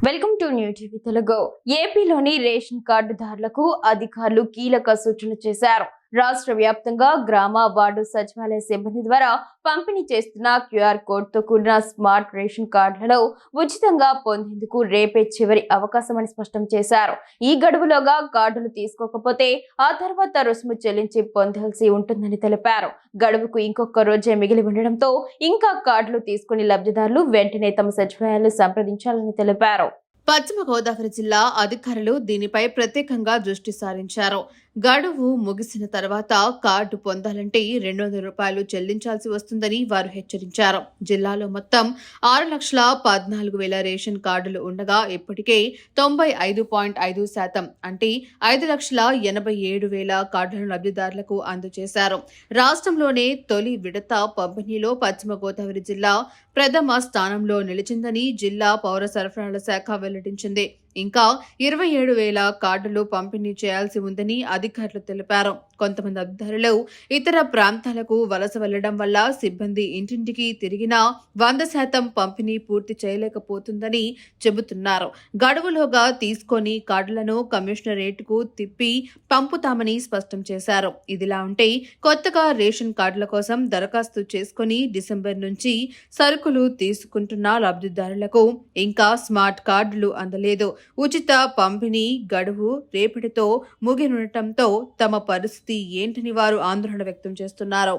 Welcome to new TV Telugu. ఏపీలోని ration కార్డుదారులకు అధికారులు కీలక సూచనలు చేశారు. రాష్ట్ర వ్యాప్తంగా గ్రామ వార్డు సచివాలయ సిబ్బంది ద్వారా పంపిణీ చేస్తున్న క్యూఆర్ కోడ్ తో కూడిన స్మార్ట్ రేషన్ కార్డులలో ఉచితంగా పొందేందుకు రేపే చివరి అవకాశమని స్పష్టం చేశారు. ఈ గడువులోగా కార్డులు తీసుకోకపోతే ఆ తర్వాత రుసుము చెల్లించి పొందాల్సి ఉంటుందని తెలిపారు. గడువుకు ఇంకొక రోజే మిగిలి ఉండడంతో ఇంకా కార్డులు తీసుకుని లబ్ధిదారులు వెంటనే తమ సచివాలయాలు సంప్రదించాలని తెలిపారు. పశ్చిమ గోదావరి జిల్లా అధికారులు దీనిపై ప్రత్యేకంగా దృష్టి సారించారు. గడువు ముగిసిన తర్వాత కార్డు పొందాలంటే ₹200 చెల్లించాల్సి వస్తుందని వారు హెచ్చరించారు. జిల్లాలో మొత్తం 6,14,000 రేషన్ కార్డులు ఉండగా ఇప్పటికే 95.5% అంటే 5,87,000 కార్డులను లబ్ధిదారులకు అందజేశారు. రాష్ట్రంలోనే తొలి విడత పంపిణీలో పశ్చిమ గోదావరి జిల్లా ప్రథమ స్థానంలో నిలిచిందని జిల్లా పౌర సరఫరాల శాఖ వెల్లడించింది. ఇంకా 27,000 కార్డులు పంపిణీ చేయాల్సి ఉందని అధికారులు తెలిపారు. కొంతమంది అధికారులు ఇతర ప్రాంతాలకు వలస వెళ్లడం వల్ల సిబ్బంది ఇంటింటికి తిరిగినా 100% పంపిణీ పూర్తి చేయలేకపోతుందని చెబుతున్నారు. గడువులోగా తీసుకొని కార్డులను కమిషనరేట్కు తిప్పి పంపుతామని స్పష్టం చేశారు. ఇదిలా ఉంటే కొత్తగా రేషన్ కార్డుల కోసం దరఖాస్తు చేసుకుని డిసెంబర్ నుంచి సరుకులు తీసుకుంటున్న లబ్ధిదారులకు ఇంకా స్మార్ట్ కార్డులు అందలేదు. ఉచిత పంపిణీ గడువు రేపటితో ముగినుండటంతో తమ పరిస్థితి ఏంటని వారు ఆందోళన వ్యక్తం చేస్తున్నారు.